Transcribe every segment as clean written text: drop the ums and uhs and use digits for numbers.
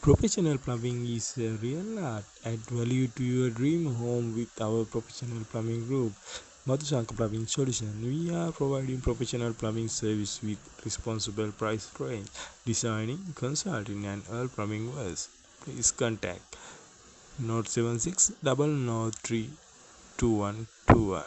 Professional plumbing is a real art. Add value to your dream home with our professional plumbing group, Madusanka Plumbing Solution. We are providing professional plumbing service with responsible price range, designing, consulting, and all plumbing works. Please contact 076 003 2121.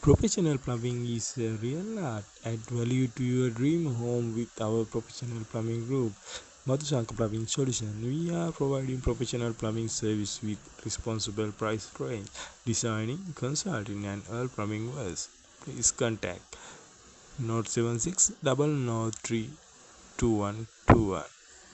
Professional plumbing is a real art. Add value to your dream home with our professional plumbing group, Madusanka Plumbing Solution. We are providing professional plumbing service with responsible price range, designing, consulting, and all plumbing works. Please contact 076 003 2121.